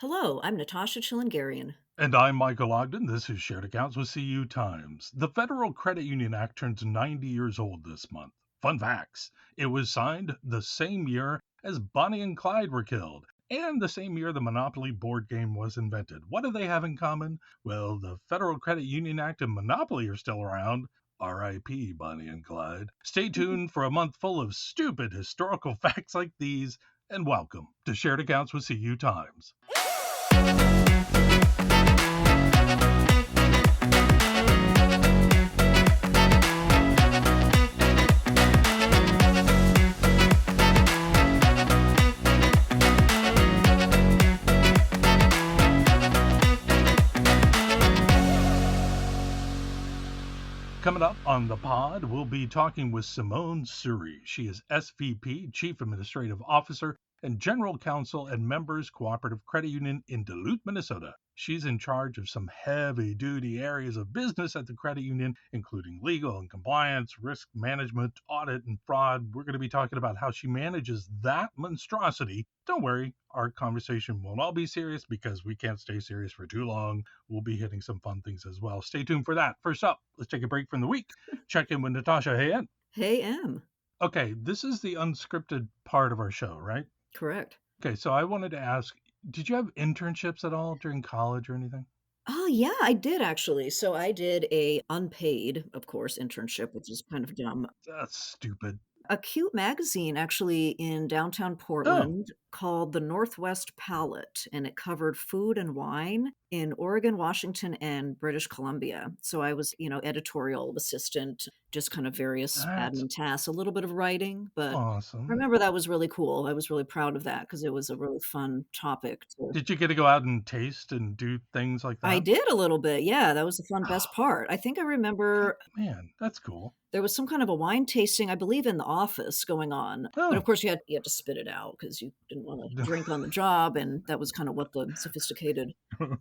Hello, I'm Natasha Chilingarian. And I'm Michael Ogden. This is Shared Accounts with CU Times. The Federal Credit Union Act turns 90 years old this month. Fun facts: it was signed the same year as Bonnie and Clyde were killed, and the same year the Monopoly board game was invented. What do they have in common? Well, the Federal Credit Union Act and Monopoly are still around. R.I.P. Bonnie and Clyde. Stay tuned for a month full of stupid historical facts like these, and welcome to Shared Accounts with CU Times. Coming up on the pod, we'll be talking with Simone Suri. She is SVP, Chief Administrative Officer, and General Counsel at Members Cooperative Credit Union in Duluth, Minnesota. She's in charge of some heavy-duty areas of business at the credit union, including legal and compliance, risk management, audit, and fraud. We're going to be talking about how she manages that monstrosity. Don't worry, our conversation won't all be serious because we can't stay serious for too long. We'll be hitting some fun things as well. Stay tuned for that. First up, let's take a break from the week. Check in with Natasha. Hey, Ann. Hey, Em. Okay, this is the unscripted part of our show, right? Correct. Okay, so I wanted to ask, did you have internships at all during college or anything? Oh, yeah, I did actually. So I did a unpaid, of course, internship, which is kind of dumb. That's stupid. A cute magazine actually in downtown Oh, Portland called The Northwest Palette, and it covered food and wine in Oregon, Washington, and British Columbia. So I was, editorial assistant, just kind of various that's admin tasks, a little bit of writing, but I awesome. remember that was really cool. I was really proud of that because it was a really fun topic to. Did you get to go out and taste and do things like I that? did a little bit, yeah, that was the fun best Oh, part. I think I remember man, that's cool. there was some kind of a wine tasting, I believe, in the office going on, but of Oh, course you had to spit it out because you didn't wanna drink on the job, and that was kinda what the sophisticated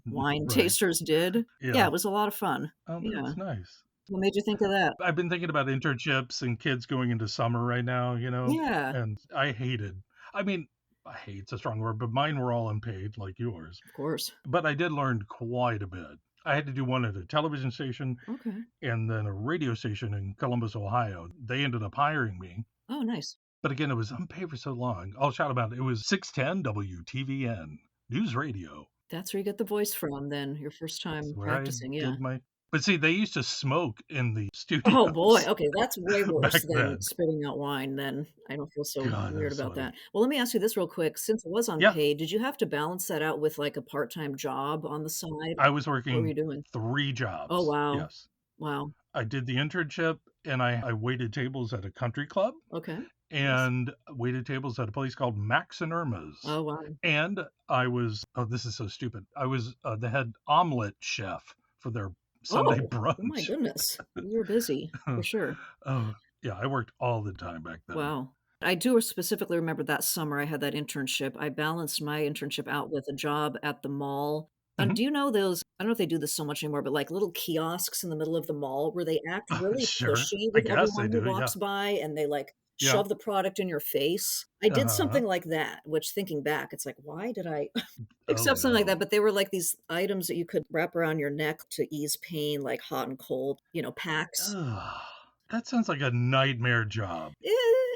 wine right. tasters did. Yeah, Yeah. it was a lot of fun. Oh, Yeah. that's nice. What made you think of that? I've been thinking about internships and kids going into summer right now, Yeah, and I mean, I hate's a strong word, but mine were all unpaid like yours. of course. But I did learn quite a bit. I had to do one at a television station Okay. and then a radio station in Columbus, Ohio. They ended up hiring me. Oh, nice. But again, it was unpaid for so long. I'll shout about it. It was 610 WTVN News Radio. That's where you get the voice from then, your first That's time where I practicing, yeah. did my. But see, they used to smoke in the Oh, boy, studios okay, that's way back worse than then. spitting out wine then. I don't feel so God, that weird was about funny. that. Well, let me ask you this real quick, since it was Yeah, unpaid, did you have to balance that out with, like, a part-time job on the side? I was What were you working doing? three Oh, jobs. wow. Yes. Wow. I did the internship and I waited tables at a country club Okay. Nice. and waited tables at a place called Max and Erma's. Oh, wow. And I was, oh, this is so stupid. I was the head omelet chef for their Sunday Oh! Oh my brunch. goodness. You were busy, for sure. Oh, yeah, I worked all the time back then. Wow. I do specifically remember that summer I had that internship. I balanced my internship out with a job at the mall. And Mhm. do you know those I don't know if they do this so much anymore, but, like, little kiosks in the middle of the mall where they act really Sure. pushy I with guess they everyone who do. Yeah. walks by and they, like, Yeah. shove the product in your face? I did Uh-huh. something like that, which thinking back, it's like, "Why did I Oh, accept something like that?" no. But they were, like, these items that you could wrap around your neck to ease pain, like hot and cold, packs. Ugh, that sounds like a nightmare job.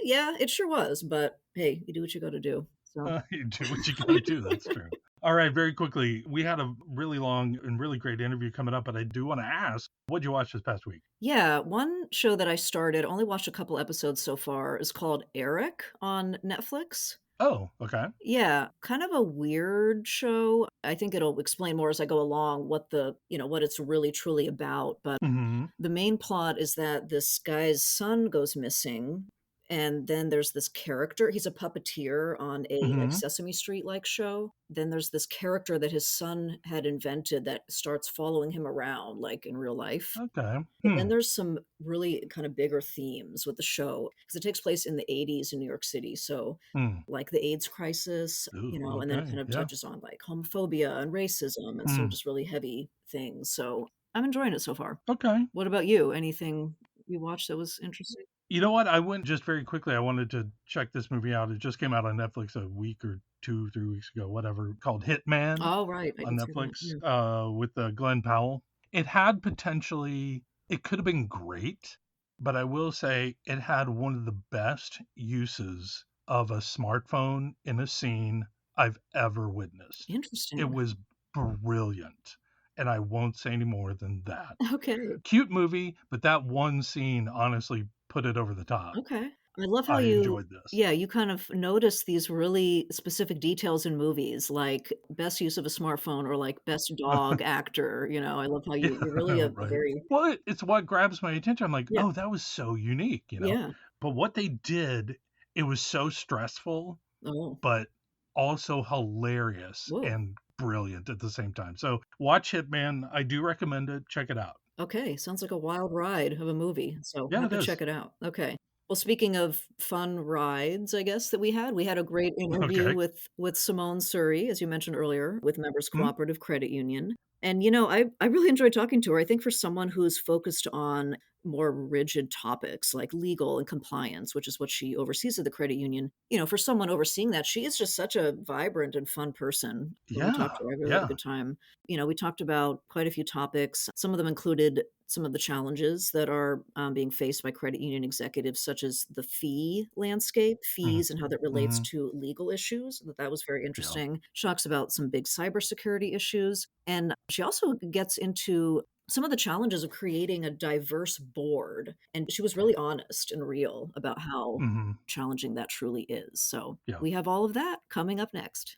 Yeah, it sure was, but hey, you do what you gotta do, so. You do what you gotta do, that's true. All right, very quickly, we had a really long and really great interview coming up, but I do wanna ask, what'd you watch this past week? Yeah, one show that I started, only watched a couple episodes so far, is called Eric on Netflix. Oh, okay. Yeah, kind of a weird show. I think it'll explain more as I go along what it's really truly about, but Mhm. the main plot is that this guy's son goes missing, and then there's this character he's a puppeteer on a, like, Mhm. Sesame Street-like show. Then there's this character that his son had invented that starts following him around, like, in real life. Okay. But then Hmm. there's some really kind of bigger themes with the show because it takes place in the '80s in New York City, so, Hmm. like, the AIDS crisis, Ooh, and then it okay, kind of yeah. touches on, like, homophobia and racism and some Hmm. just really heavy things, so I'm enjoying it so far. Okay. What about you? Anything you watched that was interesting? You know what? I went just very quickly. I wanted to check this movie out. It just came out on Netflix a week or 2, 3 weeks ago, whatever, called Hitman Oh, right. I on did see that. Netflix Yeah. with Glenn Powell. It had potentially, it could have been great, but I will say it had one of the best uses of a smartphone in a scene I've ever witnessed. It Interesting. was brilliant, and I won't say any more than that. Okay. Cute movie, but that one scene honestly put it over the top. Okay. I love how I you enjoyed this. yeah, you kind of notice these really specific details in movies, like best use of a smartphone or, like, best dog actor, I love how you're really a Right. very Well, it's what grabs my attention. I'm like, yeah, "Oh, that was so unique." yeah. But what they did, it was so stressful, Oh, but also hilarious whoa. and brilliant at the same time. So, watch Hitman. I do recommend it. Check it out. Okay, sounds like a wild ride of a movie, so I Yeah, have it to check is. it out. Okay. Well, speaking of fun rides, I guess, that we had a great interview Okay. with Simone Suri, as you mentioned earlier, with Members Mhm. Cooperative Credit Union. And, I really enjoyed talking to her. I think for someone who's focused on more rigid topics like legal and compliance, which is what she oversees at the credit union, for someone overseeing that, she is just such a vibrant and fun person. When we talked Yeah, to her, I really had a yeah. good time. We talked about quite a few topics. Some of them included some of the challenges that are being faced by credit union executives, such as the fee landscape, Mhm. fees, and how that relates Mhm. to legal issues. That was very Yeah. interesting. She talks about some big cybersecurity issues. And she also gets into some of the challenges of creating a diverse board. And she was really honest and real about how Mhm. challenging that truly is. So Yeah. we have all of that coming up next.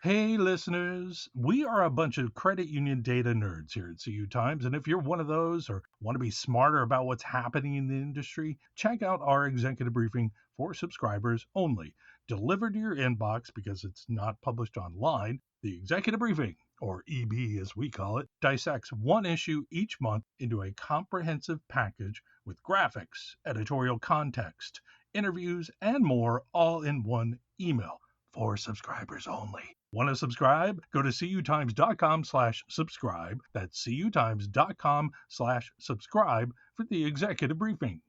Hey, listeners, we are a bunch of credit union data nerds here at CU Times. And if you're one of those or want to be smarter about what's happening in the industry, check out our executive briefing for subscribers only. Delivered to your inbox because it's not published online, the executive briefing, or EB as we call it, dissects one issue each month into a comprehensive package with graphics, editorial context, interviews, and more all in one email for subscribers only. Want to subscribe? Go to cutimes.com/subscribe. That's cutimes.com/subscribe for the executive briefing.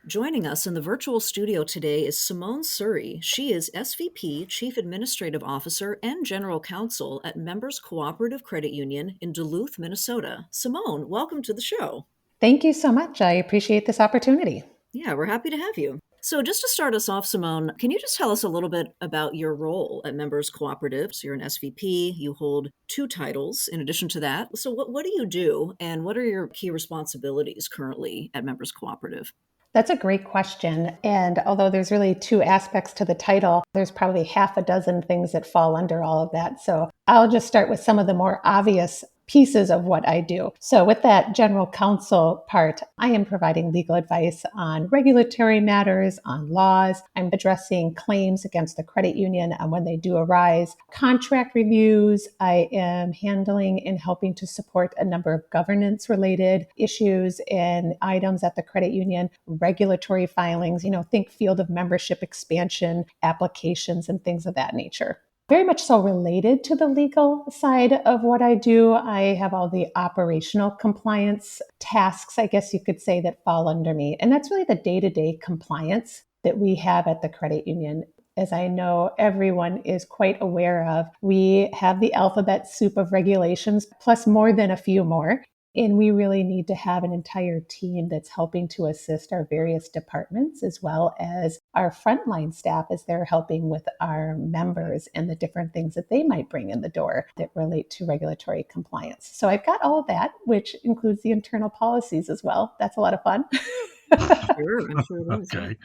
Joining us in the virtual studio today is Simone Suri. She is SVP, Chief Administrative Officer, and General Counsel at Members Cooperative Credit Union in Duluth, Minnesota. Simone, welcome to the show. Thank you so much. I appreciate this opportunity. Yeah, we're happy to have you. So, just to start us off, Simone, can you just tell us a little bit about your role at Members Cooperative? So, you're an SVP, you hold two titles in addition to that. So, what do you do, and what are your key responsibilities currently at Members Cooperative? That's a great question. And although there's really two aspects to the title, there's probably half a dozen things that fall under all of that. So I'll just start with some of the more obvious pieces of what I do. So with that general counsel part, I am providing legal advice on regulatory matters, on laws. I'm addressing claims against the credit union and when they do arise, contract reviews. I am handling and helping to support a number of governance related issues and items at the credit union, regulatory filings, think field of membership expansion, applications, and things of that nature. Very much so related to the legal side of what I do. I have all the operational compliance tasks, I guess you could say, that fall under me. And that's really the day-to-day compliance that we have at the credit union. As I know everyone is quite aware of, we have the alphabet soup of regulations, plus more than a few more. And we really need to have an entire team that's helping to assist our various departments as well as our frontline staff as they're helping with our members and the different things that they might bring in the door that relate to regulatory compliance. So I've got all of that, which includes the internal policies as well. That's a lot of fun. Sure, I'm sure it is. Yeah. Okay.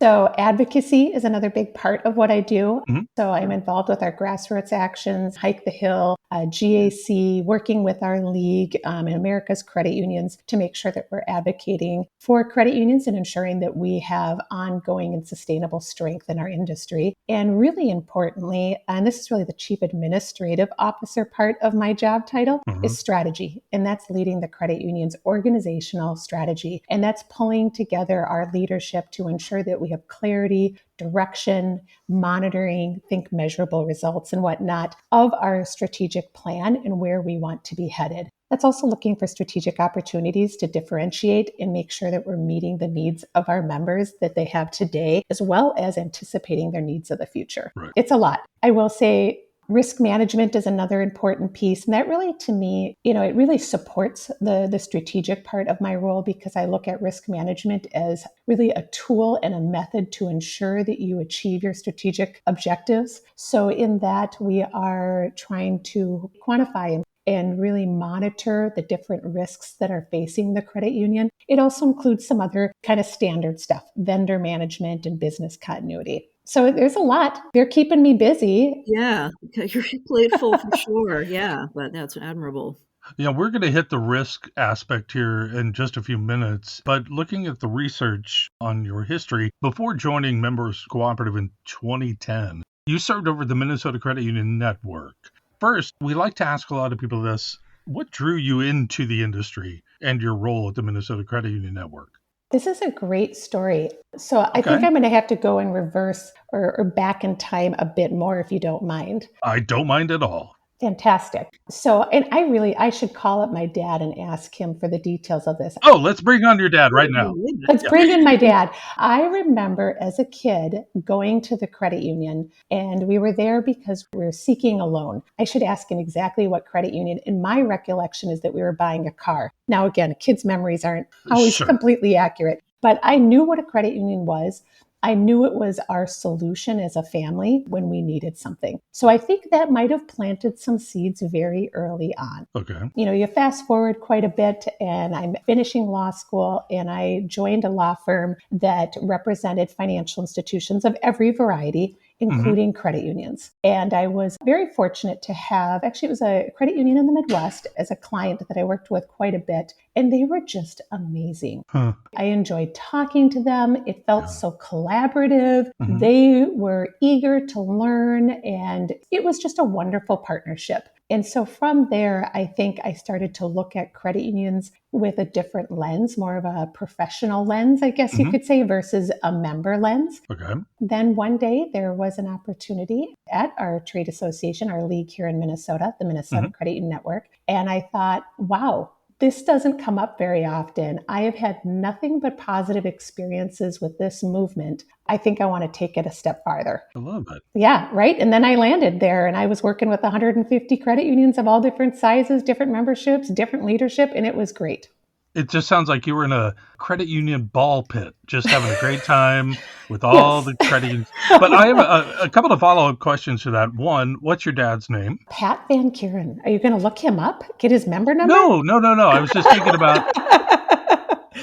So advocacy is another big part of what I do. Mhm. So I'm involved with our grassroots actions, Hike the Hill, GAC, working with our league and America's credit unions to make sure that we're advocating for credit unions and ensuring that we have ongoing and sustainable strength in our industry. And really importantly, and this is really the chief administrative officer part of my job title, Mhm. is strategy. And that's leading the credit union's organizational strategy. And that's pulling together our leadership to ensure that we have clarity, direction, monitoring, think measurable results and whatnot of our strategic plan and where we want to be headed. That's also looking for strategic opportunities to differentiate and make sure that we're meeting the needs of our members that they have today, as well as anticipating their needs of the future. Right. It's a lot. I will say risk management is another important piece. And that really, to me, it really supports the strategic part of my role, because I look at risk management as really a tool and a method to ensure that you achieve your strategic objectives. So in that, we are trying to quantify and really monitor the different risks that are facing the credit union. It also includes some other kind of standard stuff, vendor management and business continuity. So there's a lot. They're keeping me busy. Yeah, your plate full for sure. Yeah, but that's admirable. We're going to hit the risk aspect here in just a few minutes, but looking at the research on your history, before joining Members Cooperative in 2010, you served over the Minnesota Credit Union Network. First, we like to ask a lot of people this: what drew you into the industry and your role at the Minnesota Credit Union Network? This is a great story. So I think I'm going to have to go in reverse or back in time a bit more, if you don't mind. I don't mind at all. Fantastic. So, and I should call up my dad and ask him for the details of this. Oh, let's bring on your dad right now. Let's bring in my dad. I remember as a kid going to the credit union, and we were there because we were seeking a loan. I should ask him exactly what credit union. In my recollection is that we were buying a car. Now, again, kids' memories aren't always completely accurate, but I knew what a credit union was. I knew it was our solution as a family when we needed something. So I think that might have planted some seeds very early on. Okay. You fast forward quite a bit, and I'm finishing law school, and I joined a law firm that represented financial institutions of every variety, including credit unions. And I was very fortunate to have, actually, it was a credit union in the Midwest as a client that I worked with quite a bit. And they were just amazing. I enjoyed talking to them. It felt so collaborative. They were eager to learn, and it was just a wonderful partnership. And so from there, I think I started to look at credit unions with a different lens, more of a professional lens, I guess you could say, versus a member lens. Okay. Then one day there was an opportunity at our trade association, our league here in Minnesota, the Minnesota Credit Union Network. And I thought, wow, this doesn't come up very often. I have had nothing but positive experiences with this movement. I think I want to take it a step farther. I love it. Yeah, right. And then I landed there, and I was working with 150 credit unions of all different sizes, different memberships, different leadership, and it was great. It just sounds like you were in a credit union ball pit, just having a great time with all the credit unions. But I have a couple of follow-up questions to that. One, what's your dad's name? Pat Van Kuren. Are you going to look him up? Get his member number? No. I was just thinking about,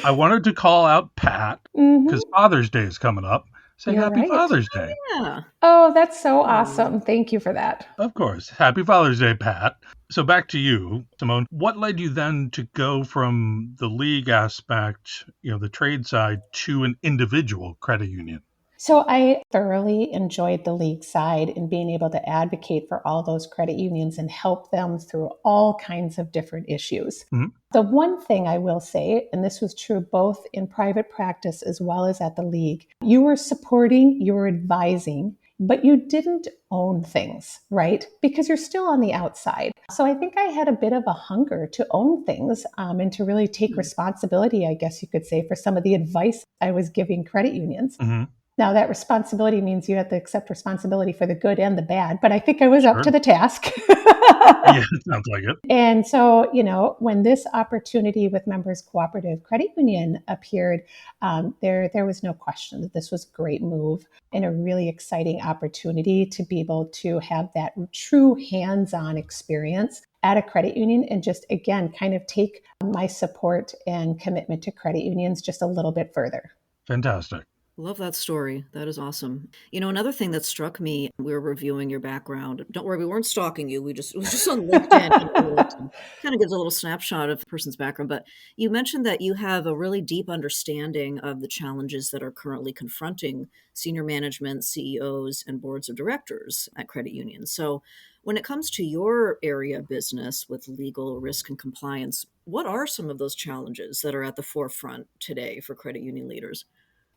I wanted to call out Pat because Father's Day is coming up. Say Happy Father's Day. Yeah. Oh, that's so awesome. Thank you for that. Of course. Happy Father's Day, Pat. So back to you, Simone. What led you then to go from the league aspect, the trade side, to an individual credit union? So I thoroughly enjoyed the league side and being able to advocate for all those credit unions and help them through all kinds of different issues. The one thing I will say, and this was true both in private practice as well as at the league, you were supporting, you were advising, but you didn't own things, right? Because you're still on the outside. So I think I had a bit of a hunger to own things and to really take responsibility, I guess you could say, for some of the advice I was giving credit unions. Now, that responsibility means you have to accept responsibility for the good and the bad, but I think I was up to the task. Yeah, it sounds like it. And so, when this opportunity with Members Cooperative Credit Union appeared, there was no question that this was a great move and a really exciting opportunity to be able to have that true hands-on experience at a credit union and just, again, kind of take my support and commitment to credit unions just a little bit further. Fantastic. Love that story. That is awesome. Another thing that struck me, we were reviewing your background. Don't worry, we weren't stalking you. It was just on LinkedIn. Kind of gives a little snapshot of a person's background. But you mentioned that you have a really deep understanding of the challenges that are currently confronting senior management, CEOs, and boards of directors at credit unions. So when it comes to your area of business with legal risk and compliance, What are some of those challenges that are at the forefront today for credit union leaders?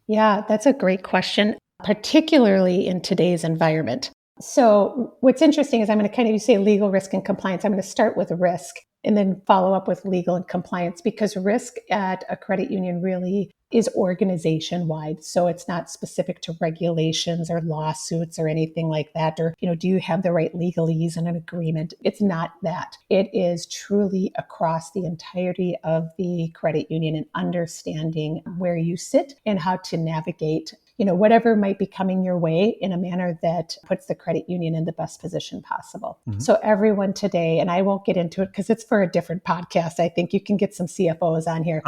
Yeah, that's a great question, particularly in today's environment. So, what's interesting is I'm going to kind of, you say legal risk and compliance. I'm going to start with risk and then follow up with legal and compliance, because risk at a credit union really is organization wide. So it's not specific to regulations or lawsuits or anything like that. Or, do you have the right legalese in an agreement? It's not that. It is truly across the entirety of the credit union and understanding where you sit and how to navigate whatever might be coming your way in a manner that puts the credit union in the best position possible. Mhm. So everyone today, and I won't get into it because it's for a different podcast. I think you can get some CFOs on here.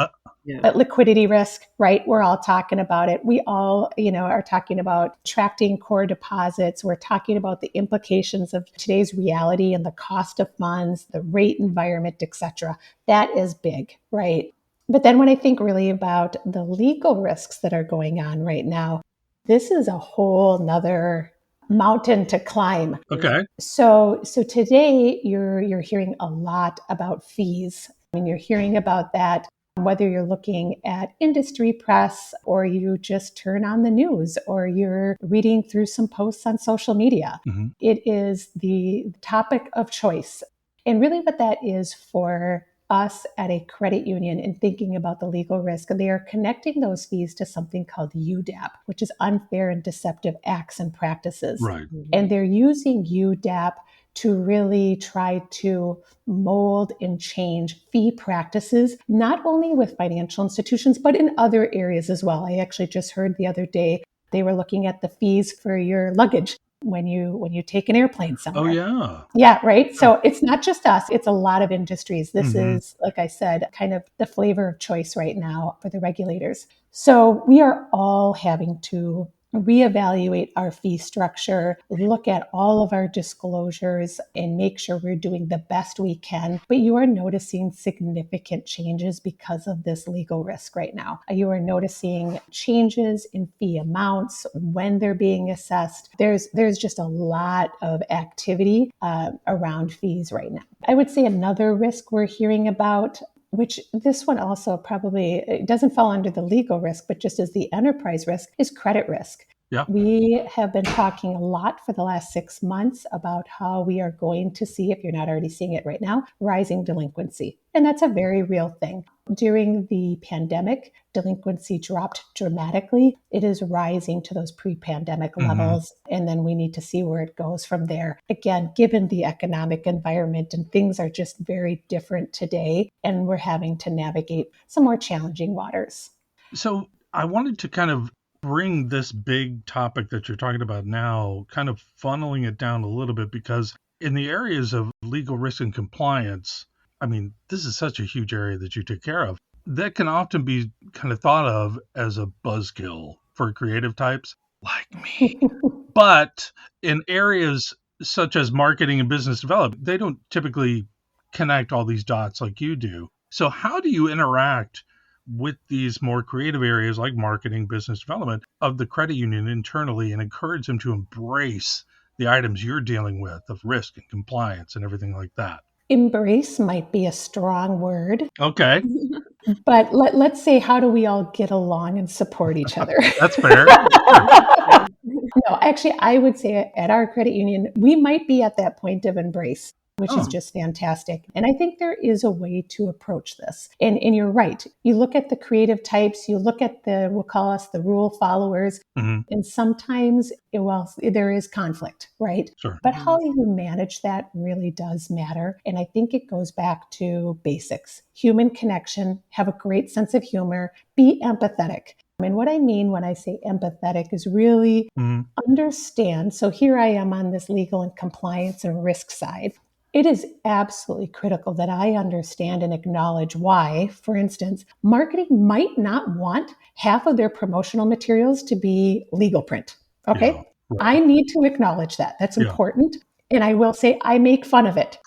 Yeah. But liquidity risk, right? We're all talking about it. We all, are talking about attracting core deposits. We're talking about the implications of today's reality and the cost of funds, the rate environment, et cetera. That is big, right? But then when I think really about the legal risks that are going on right now, this is a whole nother mountain to climb. Okay. So today you're hearing a lot about fees. I mean, you're hearing about that whether you're looking at industry press or you just turn on the news or you're reading through some posts on social media. Mm-hmm. It is the topic of choice. And really what that is for us at a credit union in thinking about the legal risk, they are connecting those fees to something called UDAP, which is unfair and deceptive acts and practices. Right. And they're using UDAP to really try to mold and change fee practices, not only with financial institutions, but in other areas as well. I actually just heard the other day they were looking at the fees for your luggage when you take an airplane somewhere. Oh, yeah. Yeah, right. So it's not just us, it's a lot of industries. This Mhm. is, like I said, kind of the flavor of choice right now for the regulators. So we are all having to reevaluate our fee structure, look at all of our disclosures, and make sure we're doing the best we can. But you are noticing significant changes because of this legal risk right now. You are noticing changes in fee amounts, when they're being assessed. There's just a lot of activity around fees right now. I would say another risk we're hearing about, which this one also probably it doesn't fall under the legal risk, but just as the enterprise risk, is credit risk. Yeah. We have been talking a lot for the last 6 months about how we are going to see, if you're not already seeing it right now, rising delinquency. And that's a very real thing. During the pandemic, delinquency dropped dramatically. It is rising to those pre-pandemic levels. And then we need to see where it goes from there. Again, given the economic environment, and things are just very different today, and we're having to navigate some more challenging waters. So I wanted to kind of bring this big topic that you're talking about now, kind of funneling it down a little bit, because in the areas of legal risk and compliance, I mean, this is such a huge area that you take care of. That can often be kind of thought of as a buzzkill for creative types like me. But in areas such as marketing and business development, they don't typically connect all these dots like you do. So how do you interact with these more creative areas like marketing, business development of the credit union internally and encourage them to embrace the items you're dealing with of risk and compliance and everything like that? Embrace might be a strong word, Okay, but let's say, how do we all get along and support each other? that's fair. No, actually, I would say at our credit union, we might be at that point of embrace, which is Oh, just fantastic. And I think there is a way to approach this. And you're right. You look at the creative types, you look at we'll call us the rule followers. mhm, And sometimes, well, there is conflict, right? sure. But how you manage that really does matter. And I think it goes back to basics: human connection, have a great sense of humor, be empathetic. And what I mean when I say empathetic is really Mhm. understand. So here I am on this legal and compliance and risk side. It is absolutely critical that I understand and acknowledge why, for instance, marketing might not want half of their promotional materials to be legal print. Yeah, Okay. I right. need to acknowledge that. That's Yeah. important. And I will say I make fun of it.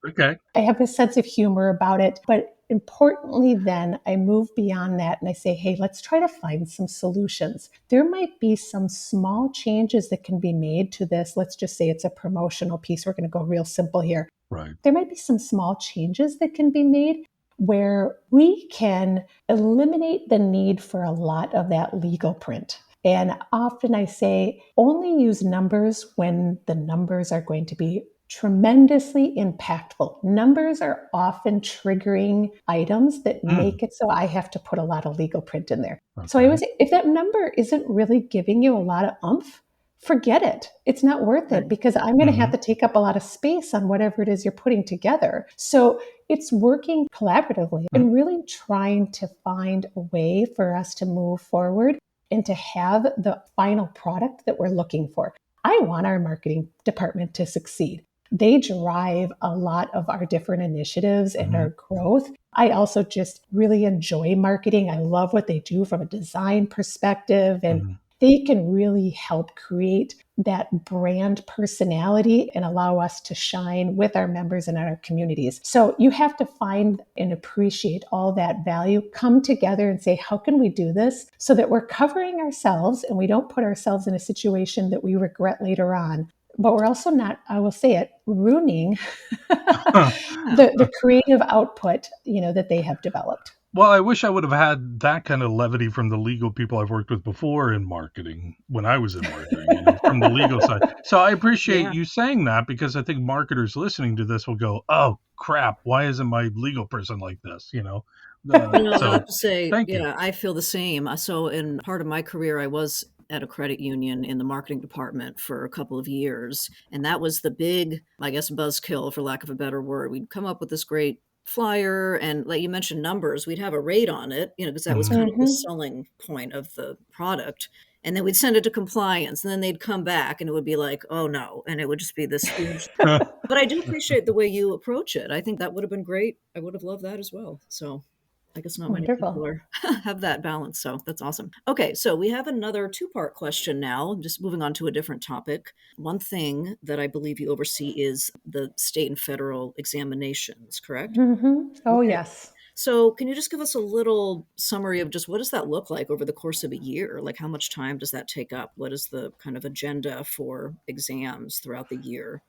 Okay. I have a sense of humor about it. But importantly, then I move beyond that and I say, hey, let's try to find some solutions. There might be some small changes that can be made to this. Let's just say it's a promotional piece. We're going to go real simple here. Right. There might be some small changes that can be made where we can eliminate the need for a lot of that legal print. And often I say only use numbers when the numbers are going to be tremendously impactful. Numbers are often triggering items that make it so I have to put a lot of legal print in there. So I always say, if that number isn't really giving you a lot of oomph, forget it. It's not worth it because I'm going to have to take up a lot of space on whatever it is you're putting together. So it's working collaboratively and really trying to find a way for us to move forward and to have the final product that we're looking for. I want our marketing department to succeed. They drive a lot of our different initiatives and our growth. I also just really enjoy marketing. I love what they do from a design perspective, and they can really help create that brand personality and allow us to shine with our members and our communities. So you have to find and appreciate all that value, come together and say, how can we do this so that we're covering ourselves and we don't put ourselves in a situation that we regret later on. But we're also not, I will say it, ruining the creative output, that they have developed. Well, I wish I would have had that kind of levity from the legal people I've worked with before in marketing, when I was in marketing, from the legal side. So I appreciate you saying that, because I think marketers listening to this will go, oh, crap, why isn't my legal person like this? I So have to say, thank you. I feel the same. So in part of my career, I was at a credit union in the marketing department for a couple of years. And that was the big, I guess, buzzkill, for lack of a better word. We'd come up with this great flyer, and like you mentioned, numbers, we'd have a rate on it, because that was kind of the selling point of the product. And then we'd send it to compliance, and then they'd come back and it would be like, oh no. And it would just be this huge, but I do appreciate the way you approach it. I think that would have been great. I would have loved that as well. So I guess not many people have that balance. So that's awesome. Okay, so we have another two-part question now. Just moving on to a different topic. One thing that I believe you oversee is the state and federal examinations, correct? Oh, yes. So can you just give us a little summary of just what does that look like over the course of a year? Like, how much time does that take up? What is the kind of agenda for exams throughout the year?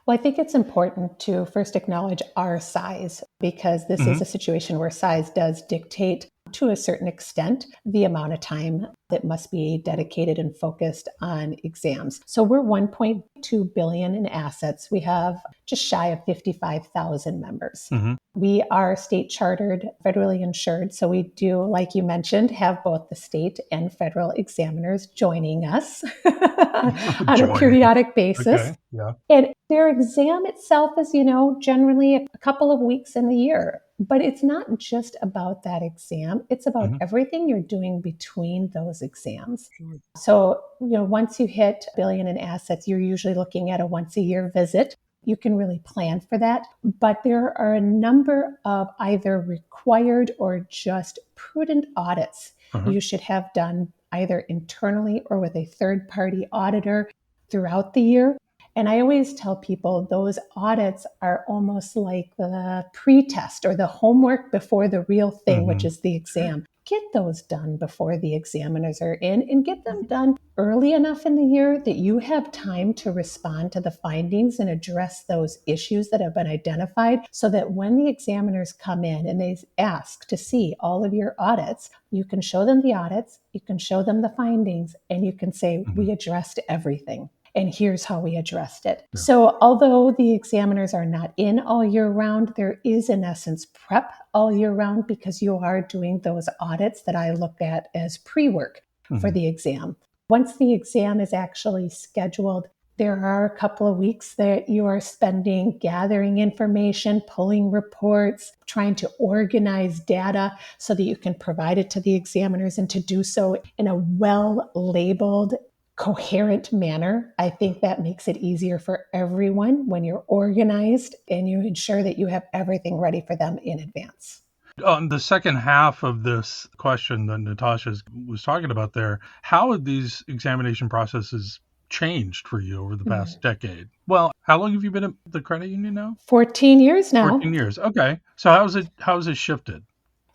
Well, I think it's important to first acknowledge our size, because this is a situation where size does dictate, to a certain extent, the amount of time that must be dedicated and focused on exams. So we're 1.2 billion in assets. We have just shy of 55,000 members. We are state chartered, federally insured. So we do, like you mentioned, have both the state and federal examiners joining us on a periodic basis. Okay. Yeah. And their exam itself is, generally a couple of weeks in the year. But it's not just about that exam. It's about everything you're doing between those exams. So, once you hit $1 billion in assets, you're usually looking at a once a year visit. You can really plan for that. But there are a number of either required or just prudent audits you should have done either internally or with a third-party auditor throughout the year. And I always tell people those audits are almost like the pre-test or the homework before the real thing, which is the exam. Get those done before the examiners are in, and get them done early enough in the year that you have time to respond to the findings and address those issues that have been identified, so that when the examiners come in and they ask to see all of your audits, you can show them the audits, you can show them the findings, and you can say, we addressed everything. And here's how we addressed it. Yeah. So although the examiners are not in all year round, there is in essence prep all year round, because you are doing those audits that I look at as pre-work for the exam. Once the exam is actually scheduled, there are a couple of weeks that you are spending gathering information, pulling reports, trying to organize data so that you can provide it to the examiners, and to do so in a well-labeled, coherent manner. I think that makes it easier for everyone when you're organized and you ensure that you have everything ready for them in advance. On the second half of this question that Natasha was talking about there, how have these examination processes changed for you over the past decade? Well, how long have you been at the credit union now? 14 years now. 14 years. Okay. So how has it shifted?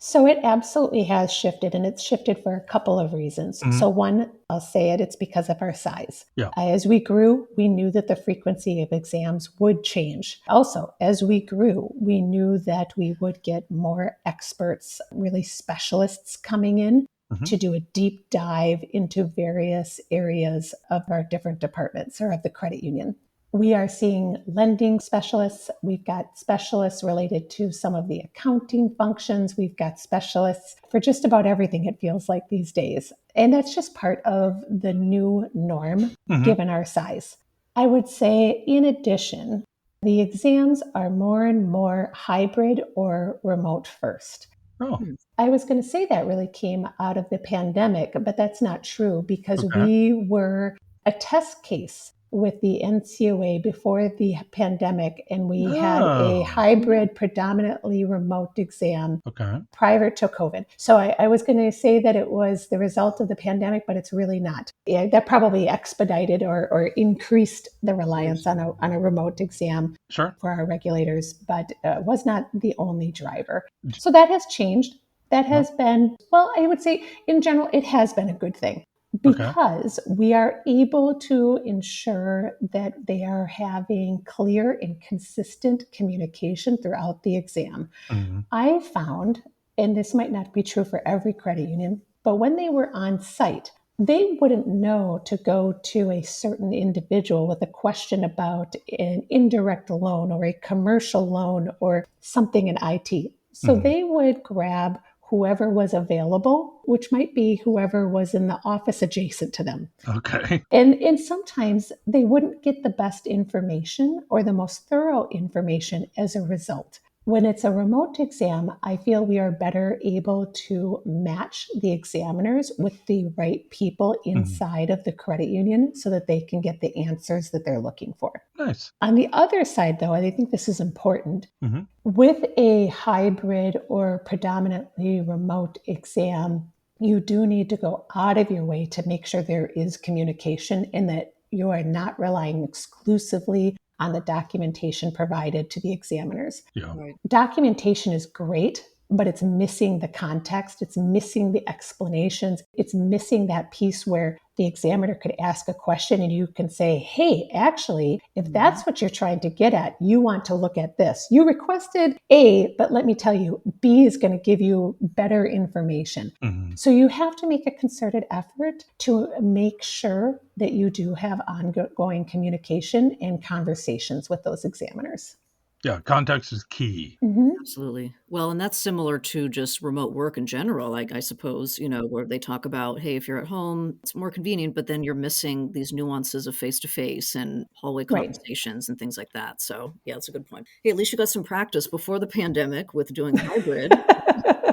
So it absolutely has shifted, and it's shifted for a couple of reasons. Mhm. So one, I'll say it's because of our size. Yeah. As we grew, we knew that the frequency of exams would change. Also, as we grew, we knew that we would get more experts, really specialists coming in Mhm. to do a deep dive into various areas of our different departments or of the credit union. We are seeing lending specialists. We've got specialists related to some of the accounting functions. We've got specialists for just about everything, it feels like these days. And that's just part of the new norm, Mhm. given our size. I would say, in addition, the exams are more and more hybrid or remote first. Oh, Hmm. I was going to say that really came out of the pandemic, but that's not true because okay. we were a test case with the NCOA before the pandemic, and we had a Oh, hybrid, predominantly remote exam okay. prior to COVID. So I was going to say that it was the result of the pandemic, but it's really not. Yeah, that probably expedited or increased the reliance on a remote exam Sure. for our regulators, but was not the only driver. So that has changed. That Well, has been, well, I would say in general, it has been a good thing okay. because we are able to ensure that they are having clear and consistent communication throughout the exam. Mhm. I found, and this might not be true for every credit union, but when they were on site, they wouldn't know to go to a certain individual with a question about an indirect loan or a commercial loan or something in IT. So Mhm. they would grab whoever was available, which might be whoever was in the office adjacent to them. Okay. And sometimes they wouldn't get the best information or the most thorough information as a result. When it's a remote exam, I feel we are better able to match the examiners with the right people Mhm. inside of the credit union so that they can get the answers that they're looking for. Nice. On the other side, though, and I think this is important, Mhm. with a hybrid or predominantly remote exam, you do need to go out of your way to make sure there is communication and that you are not relying exclusively on the documentation provided to the examiners. Yeah. Right. Documentation is great, but it's missing the context, it's missing the explanations, it's missing that piece where the examiner could ask a question and you can say, hey, actually, if Mhm. that's what you're trying to get at, you want to look at this. You requested A, but let me tell you, B is going to give you better information. Mhm. So you have to make a concerted effort to make sure that you do have ongoing communication and conversations with those examiners. Yeah, context is key. Mhm. Absolutely. Well, and that's similar to just remote work in general, like, I suppose, where they talk about, hey, if you're at home, it's more convenient, but then you're missing these nuances of face to face and hallway Right. conversations and things like that. So, yeah, that's a good point. Hey, at least you got some practice before the pandemic with doing hybrid.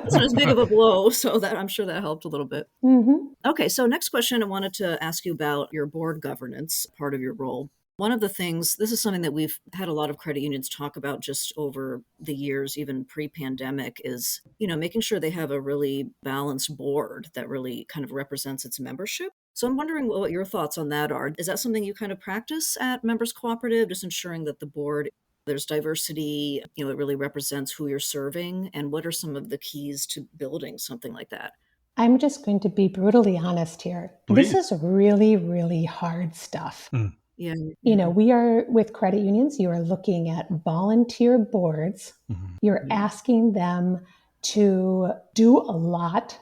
Wasn't as big of a blow, so that I'm sure that helped a little bit. Mhm. Okay, so next question, I wanted to ask you about your board governance part of your role. One of the things, this is something that we've had a lot of credit unions talk about just over the years, even pre-pandemic, is, making sure they have a really balanced board that really kind of represents its membership. So I'm wondering what your thoughts on that are. Is that something you kind of practice at Members Cooperative, just ensuring that the board, there's diversity, it really represents who you're serving, and what are some of the keys to building something like that? I'm just going to be brutally honest here. This Please. is really, really hard stuff. Mm. Yeah. We are with credit unions, you are looking at volunteer boards, Mhm. you're asking them to do a lot.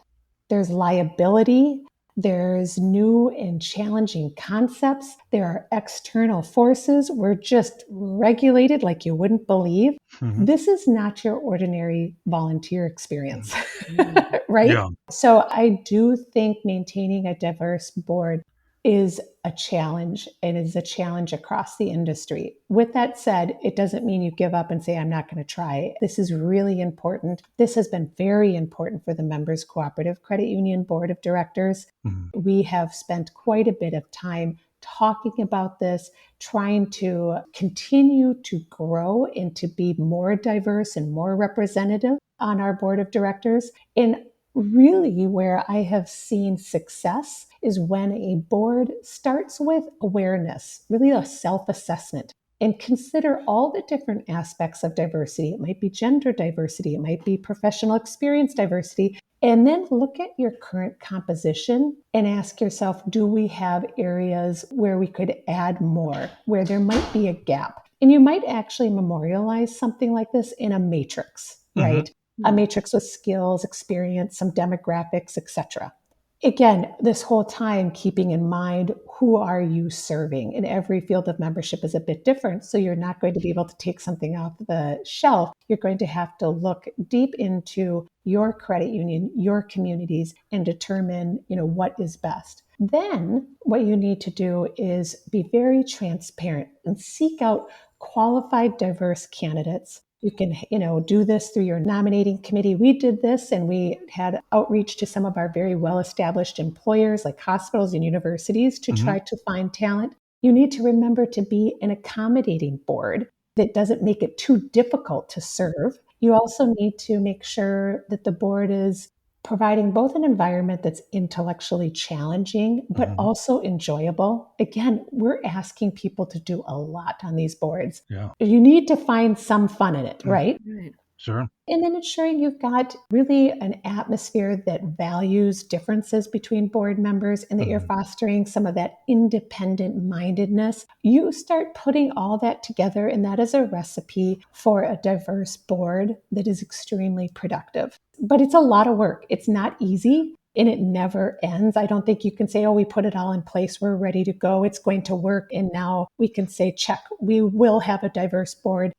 There's liability, there's new and challenging concepts, there are external forces. We're just regulated like you wouldn't believe. Mhm. This is not your ordinary volunteer experience, Mm. right? Yeah. So I do think maintaining a diverse board is a challenge and is a challenge across the industry. With that said, it doesn't mean you give up and say, I'm not going to try. This is really important. This has been very important for the Members Cooperative Credit Union Board of Directors. Mhm. We have spent quite a bit of time talking about this, trying to continue to grow and to be more diverse and more representative on our board of directors. And really, where I have seen success is when a board starts with awareness, really a self assessment. and consider all the different aspects of diversity. It might be gender diversity, it might be professional experience diversity, and then look at your current composition and ask yourself, do we have areas where we could add more, where there might be a gap? And you might actually memorialize something like this in a matrix, right? A matrix with skills, experience, some demographics, etc. Again, this whole time keeping in mind, who are you serving? And every field of membership is a bit different. So you're not going to be able to take something off the shelf. You're going to have to look deep into your credit union, your communities, and determine, what is best. Then what you need to do is be very transparent and seek out qualified, diverse candidates. You can, do this through your nominating committee. We did this and we had outreach to some of our very well-established employers like hospitals and universities to try to find talent. You need to remember to be an accommodating board that doesn't make it too difficult to serve. You also need to make sure that the board is providing both an environment that's intellectually challenging, but also enjoyable. Again, we're asking people to do a lot on these boards. Yeah. You need to find some fun in it, right? Right. Sure. And then ensuring you've got really an atmosphere that values differences between board members and that you're fostering some of that independent mindedness. You start putting all that together, and that is a recipe for a diverse board that is extremely productive. But it's a lot of work. It's not easy. And it never ends. I don't think you can say, we put it all in place, we're ready to go, it's going to work. And now we can say, check, we will have a diverse board.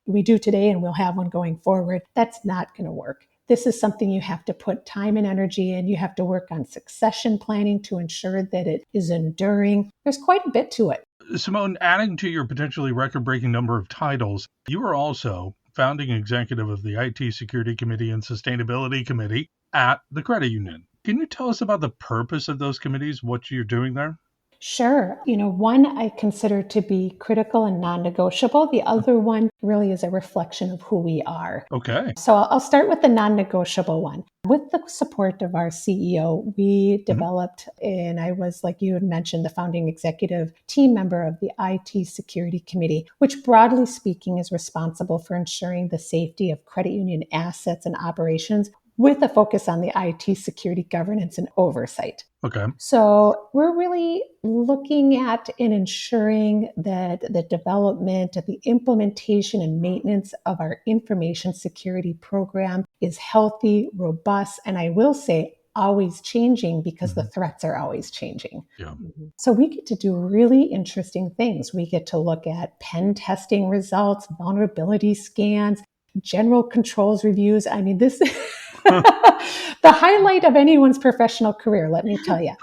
We do today and we'll have one going forward. That's not going to work. This is something you have to put time and energy in. You have to work on succession planning to ensure that it is enduring. There's quite a bit to it. Simone, adding to your potentially record-breaking number of titles, you are also founding executive of the IT Security Committee and Sustainability Committee at the credit union. Can you tell us about the purpose of those committees, what you're doing there? Sure. One I consider to be critical and non-negotiable. The other one really is a reflection of who we are. Okay. So I'll start with the non-negotiable one. With the support of our CEO, we developed, and I was, like you had mentioned, the founding executive team member of the IT Security Committee, which broadly speaking is responsible for ensuring the safety of credit union assets and operations with a focus on the IT security governance and oversight. Okay. So we're really looking at and ensuring that the development, the implementation and maintenance of our information security program is healthy, robust, and I will say always changing because the threats are always changing. Yeah. So we get to do really interesting things. We get to look at pen testing results, vulnerability scans, general controls reviews. I mean, this the highlight of anyone's professional career, let me tell you.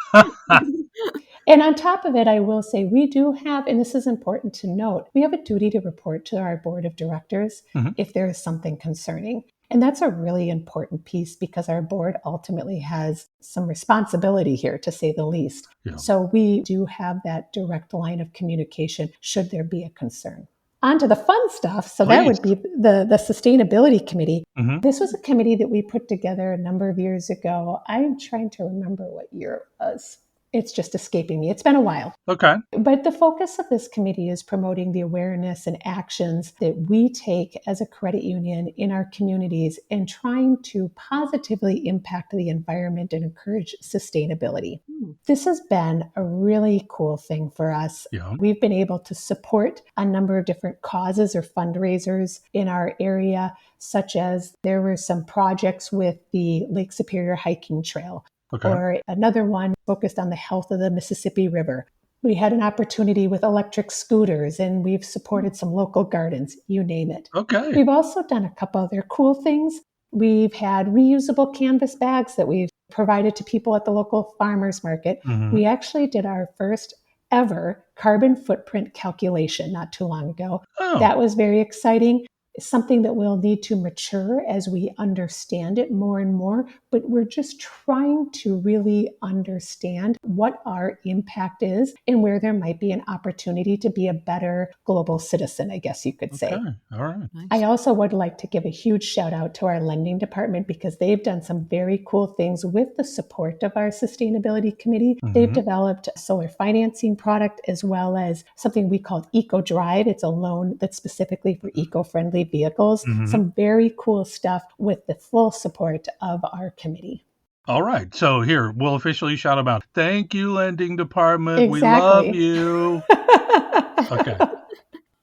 And on top of it, I will say we do have, and this is important to note, we have a duty to report to our board of directors if there is something concerning. And that's a really important piece because our board ultimately has some responsibility here, to say the least. Yeah. So we do have that direct line of communication should there be a concern. On to the fun stuff. So that would be the Sustainability Committee. This was a committee that we put together a number of years ago. I'm trying to remember what year it was. It's just escaping me. It's been a while. Okay. But the focus of this committee is promoting the awareness and actions that we take as a credit union in our communities and trying to positively impact the environment and encourage sustainability. This has been a really cool thing for us. Yeah. We've been able to support a number of different causes or fundraisers in our area, such as there were some projects with the Lake Superior Hiking Trail. Okay. Or another one focused on the health of the Mississippi River. We had an opportunity with electric scooters, and we've supported some local gardens, you name it. Okay. We've also done a couple other cool things. We've had reusable canvas bags that we've provided to people at the local farmers market. We actually did our first ever carbon footprint calculation not too long ago. Oh. That was very exciting. something that will need to mature as we understand it more and more, but we're just trying to really understand what our impact is and where there might be an opportunity to be a better global citizen, I guess you could say. Okay. All right. Nice. I also would like to give a huge shout out to our lending department because they've done some very cool things with the support of our sustainability committee. They've developed a solar financing product as well as something we call Eco Drive. It's a loan that's specifically for eco-friendly vehicles. Some very cool stuff with the full support of our committee. All right. So here, we'll officially shout them out. Thank you, lending department. We Exactly. love you. Okay.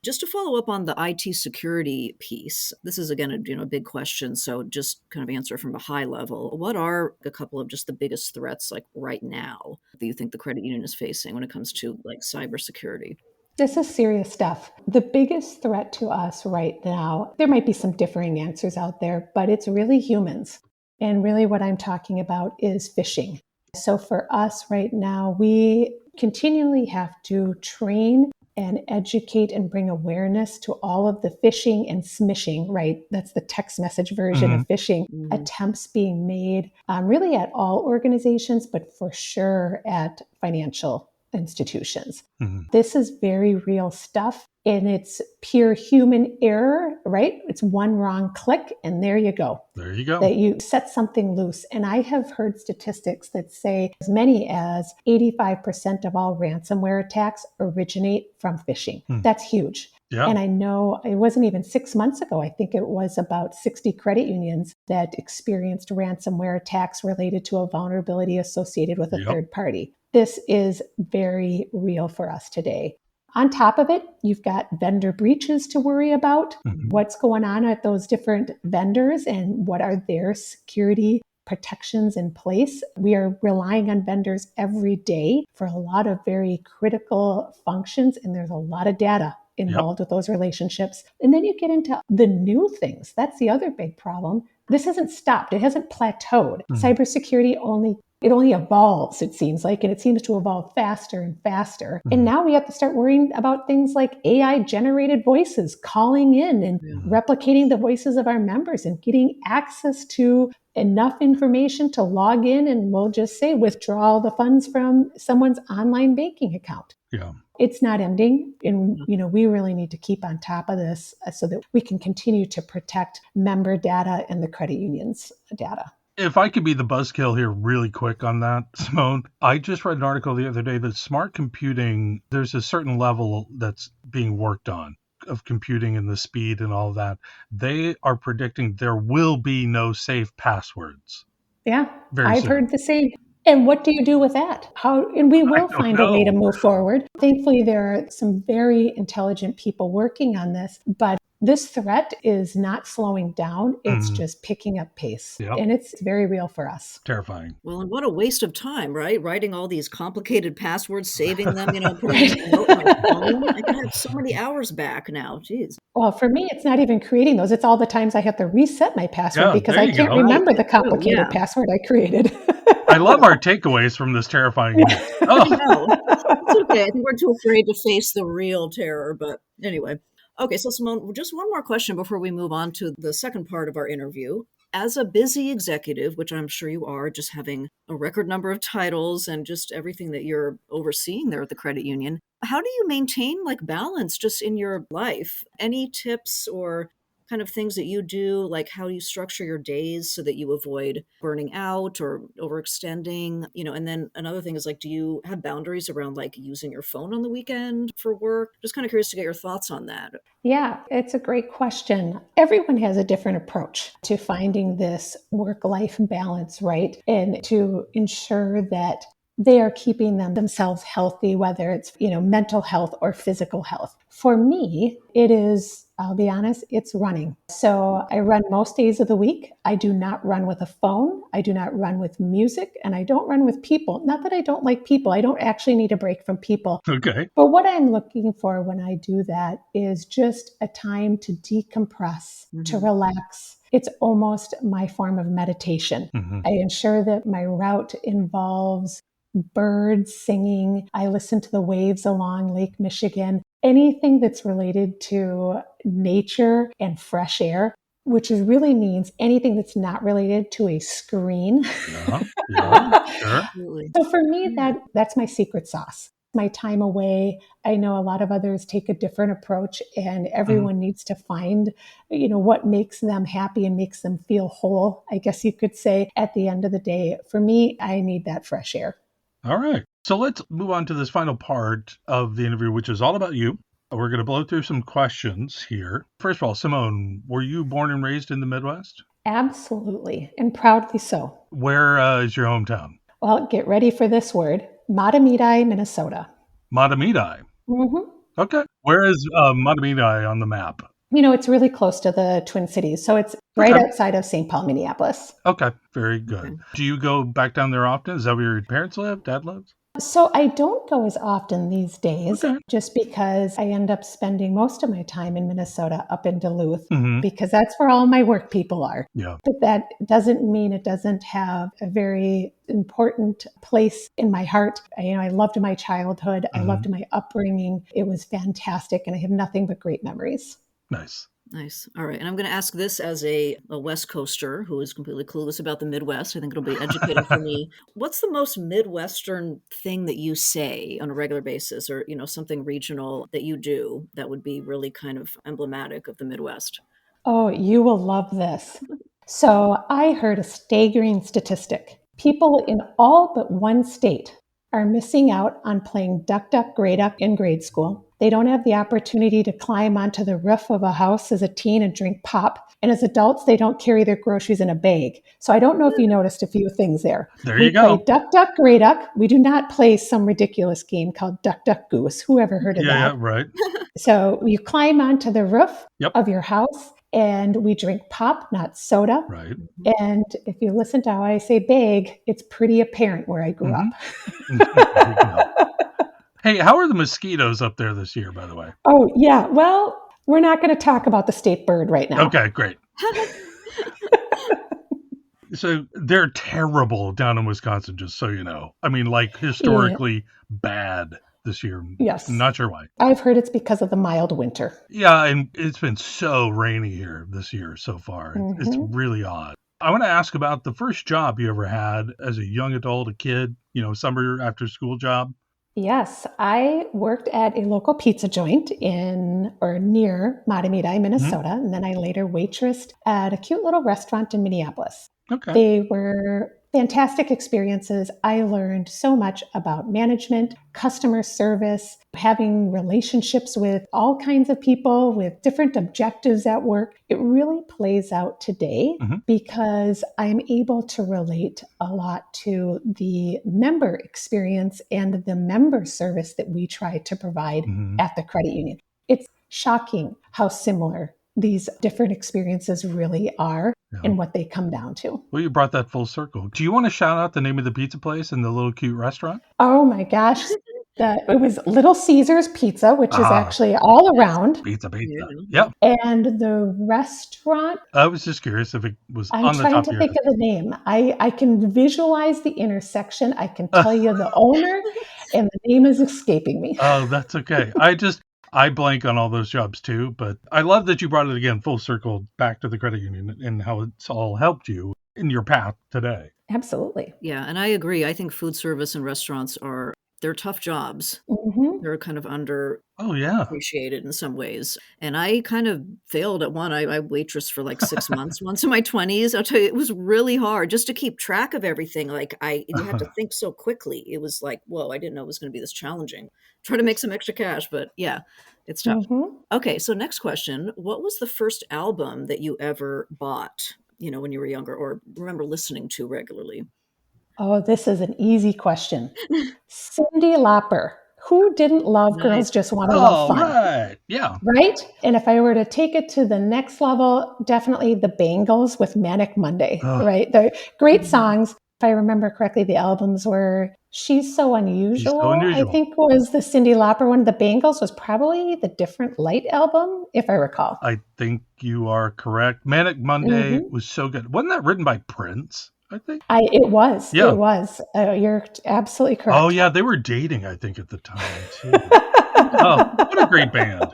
Just to follow up on the IT security piece, this is again a big question. So just kind of answer from a high level. What are a couple of just the biggest threats like right now that you think the credit union is facing when it comes to like cybersecurity? This is serious stuff. The biggest threat to us right now, there might be some differing answers out there, but it's really humans. And really what I'm talking about is phishing. So for us right now, we continually have to train and educate and bring awareness to all of the phishing and smishing, right? That's the text message version of phishing attempts being made really at all organizations, but for sure at financial institutions. This is very real stuff. And it's pure human error, right? It's one wrong click and there you go. There you go. That you set something loose. And I have heard statistics that say as many as 85% of all ransomware attacks originate from phishing. That's huge. Yeah. And I know it wasn't even 6 months ago. I think it was about 60 credit unions that experienced ransomware attacks related to a vulnerability associated with a third party. This is very real for us today. On top of it, you've got vendor breaches to worry about. What's going on at those different vendors and what are their security protections in place? We are relying on vendors every day for a lot of very critical functions, and there's a lot of data involved with those relationships. And then you get into the new things. That's the other big problem. This hasn't stopped. It hasn't plateaued. Cybersecurity only evolves, it seems like, and it seems to evolve faster and faster. And now we have to start worrying about things like AI generated voices calling in and replicating the voices of our members and getting access to enough information to log in and we'll just say withdraw the funds from someone's online banking account. It's not ending. And, we really need to keep on top of this so that we can continue to protect member data and the credit union's data. If I could be the buzzkill here really quick on that, Simone, I just read an article the other day that smart computing, there's a certain level that's being worked on of computing and the speed and all that. They are predicting there will be no safe passwords. Yeah, I've heard the same. And what do you do with that? And we will find a way to move forward. Thankfully, there are some very intelligent people working on this, but this threat is not slowing down. It's just picking up pace. And it's very real for us. Terrifying. Well, and what a waste of time, right? Writing all these complicated passwords, saving them, putting them in a note on my phone. I can have so many hours back now. Jeez. Well, for me, it's not even creating those. It's all the times I have to reset my password because I can't remember the complicated password I created. I love our takeaways from this terrifying news. It's okay. I think we're too afraid to face the real terror. But anyway. Okay, so Simone, just one more question before we move on to the second part of our interview. As a busy executive, which I'm sure you are, just having a record number of titles and just everything that you're overseeing there at the credit union, how do you maintain balance just in your life? Any tips or kind of things that you do, like how you structure your days so that you avoid burning out or overextending, and then another thing is do you have boundaries around using your phone on the weekend for work? Just kind of curious to get your thoughts on that. Yeah, it's a great question. Everyone has a different approach to finding this work-life balance, right? And to ensure that they are keeping themselves healthy, whether it's, mental health or physical health. For me, it is, I'll be honest, it's running. So I run most days of the week. I do not run with a phone. I do not run with music, and I don't run with people. Not that I don't like people. I don't actually need a break from people. Okay. But what I'm looking for when I do that is just a time to decompress, to relax. It's almost my form of meditation. I ensure that my route involves birds singing. I listen to the waves along Lake Michigan. anything that's related to nature and fresh air, which really means anything that's not related to a screen. Yeah, yeah, sure. Absolutely. So for me, Yeah. that's my secret sauce. My time away. I know a lot of others take a different approach, and everyone needs to find, what makes them happy and makes them feel whole, I guess you could say, at the end of the day. For me, I need that fresh air. All right. So let's move on to this final part of the interview, which is all about you. We're going to blow through some questions here. First of all, Simone, were you born and raised in the Midwest? Absolutely, and proudly so. Where is your hometown? Well, get ready for this word, Matamidi, Minnesota. Matamidi. Mm-hmm. Okay. Where is Matamidi on the map? It's really close to the Twin Cities. So it's right outside of St. Paul, Minneapolis. Okay. Very good. Okay. Do you go back down there often? Is that where your parents live? Dad lives? So I don't go as often these days, Okay. just because I end up spending most of my time in Minnesota up in Duluth, Mm-hmm. because that's where all my work people are. Yeah. But that doesn't mean it doesn't have a very important place in my heart. I loved my childhood. I loved my upbringing. It was fantastic, and I have nothing but great memories. Nice. Nice. All right. And I'm going to ask this as a West Coaster who is completely clueless about the Midwest. I think it'll be educating for me. What's the most Midwestern thing that you say on a regular basis, or, something regional that you do that would be really kind of emblematic of the Midwest? Oh, you will love this. So I heard a staggering statistic. People in all but one state are missing out on playing Duck, Duck, Grey Duck in grade school. They don't have the opportunity to climb onto the roof of a house as a teen and drink pop. And as adults, they don't carry their groceries in a bag. So I don't know if you noticed a few things there. There We you go. play Duck, Duck, Grey Duck. We do not play some ridiculous game called Duck, Duck, Goose. Whoever heard of that? Yeah, right. So you climb onto the roof Yep. of your house, and we drink pop, not soda. Right. And if you listen to how I say bag, it's pretty apparent where I grew up. There you go. Hey, how are the mosquitoes up there this year, by the way? Oh, yeah. Well, we're not going to talk about the state bird right now. Okay, great. So they're terrible down in Wisconsin, just so you know. I mean, like historically bad this year. Yes. Not sure why. I've heard it's because of the mild winter. Yeah, and it's been so rainy here this year so far. It's really odd. I want to ask about the first job you ever had as a young adult, a kid, summer after school job. Yes, I worked at a local pizza joint in or near Matamidi, Minnesota, and then I later waitressed at a cute little restaurant in Minneapolis. Okay. They were fantastic experiences. I learned so much about management, customer service, having relationships with all kinds of people with different objectives at work. It really plays out today because I'm able to relate a lot to the member experience and the member service that we try to provide at the credit union. It's shocking how similar these different experiences really are and what they come down to. Well, you brought that full circle. Do you want to shout out the name of the pizza place and the little cute restaurant? Oh my gosh. It was Little Caesars Pizza, which is actually all around. Pizza. Yeah. Yep. And the restaurant, I was just curious if it was I'm on the trying top to of your think head. of the name. I can visualize the intersection. I can tell you the owner, and the name is escaping me. Oh, that's okay. I blank on all those jobs too, but I love that you brought it again full circle back to the credit union and how it's all helped you in your path today. Absolutely. Yeah, and I agree. I think food service and restaurants they're tough jobs. They're kind of underappreciated in some ways. And I kind of failed at one. I waitressed for like 6 months once in my 20s. I'll tell you, it was really hard just to keep track of everything. Like you had to think so quickly. It was like, whoa, I didn't know it was going to be this challenging. Try to make some extra cash, but yeah, it's tough. Okay, so next question. What was the first album that you ever bought, when you were younger or remember listening to regularly? Oh, this is an easy question. Cyndi Lauper. Who didn't love Girls Just Want to Love Fun? Right. Yeah. Right? And if I were to take it to the next level, definitely the Bangles with Manic Monday, right? They're great songs. If I remember correctly, the albums were She's So Unusual, I think was the Cyndi Lauper one. The Bangles was probably the Different Light album, if I recall. I think you are correct. Manic Monday was so good. Wasn't that written by Prince? I think it was. Yeah. It was. You're absolutely correct. Oh yeah, they were dating, I think, at the time too. Oh, what a great band.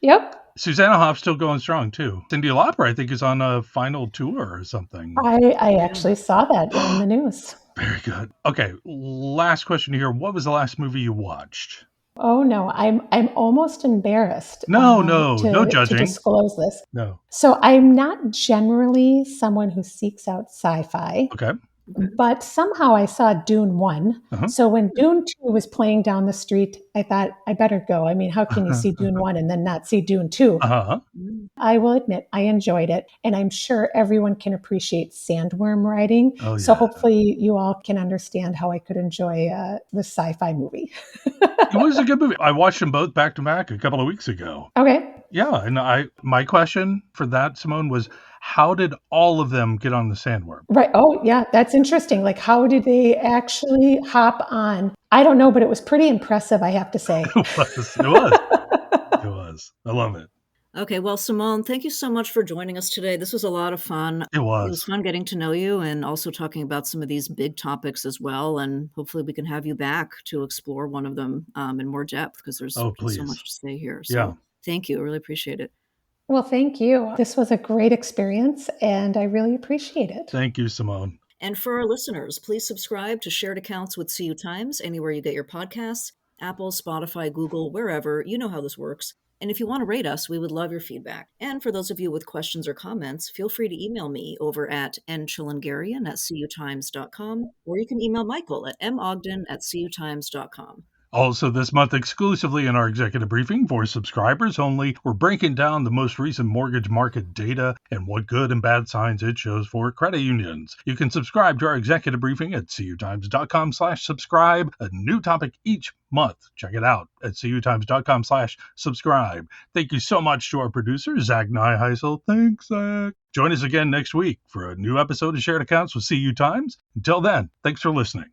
Yep. Susanna Hoff's still going strong, too. Cyndi Lauper, I think, is on a final tour or something. I actually saw that in the news. Very good. Okay, last question here. What was the last movie you watched? Oh no, I'm almost embarrassed No to judging. disclose this. No. So I'm not generally someone who seeks out sci-fi. Okay. But somehow I saw Dune 1. Uh-huh. So when Dune 2 was playing down the street, I thought, I better go. I mean, how can you see Dune 1 and then not see Dune 2? Uh-huh. I will admit, I enjoyed it. And I'm sure everyone can appreciate sandworm riding. Oh, So yeah. hopefully you all can understand how I could enjoy the sci-fi movie. It was a good movie. I watched them both back to back a couple of weeks ago. Okay. Yeah, and my question for that, Simone, was how did all of them get on the sandworm? Right. Oh, yeah, that's interesting. Like, how did they actually hop on? I don't know, but it was pretty impressive, I have to say. It was. I love it. Okay, well, Simone, thank you so much for joining us today. This was a lot of fun. It was. It was fun getting to know you and also talking about some of these big topics as well. And hopefully we can have you back to explore one of them in more depth because there's so much to say here. So Thank you. I really appreciate it. Well, thank you. This was a great experience and I really appreciate it. Thank you, Simone. And for our listeners, please subscribe to Shared Accounts with CU Times anywhere you get your podcasts, Apple, Spotify, Google, wherever. You know how this works. And if you want to rate us, we would love your feedback. And for those of you with questions or comments, feel free to email me over at nchillingarian@cutimes.com, or you can email Michael at mogden@cutimes.com. Also this month, exclusively in our executive briefing for subscribers only, we're breaking down the most recent mortgage market data and what good and bad signs it shows for credit unions. You can subscribe to our executive briefing at cutimes.com/subscribe, a new topic each month. Check it out at cutimes.com/subscribe. Thank you so much to our producer, Zach Nyheisel. Thanks, Zach. Join us again next week for a new episode of Shared Accounts with CU Times. Until then, thanks for listening.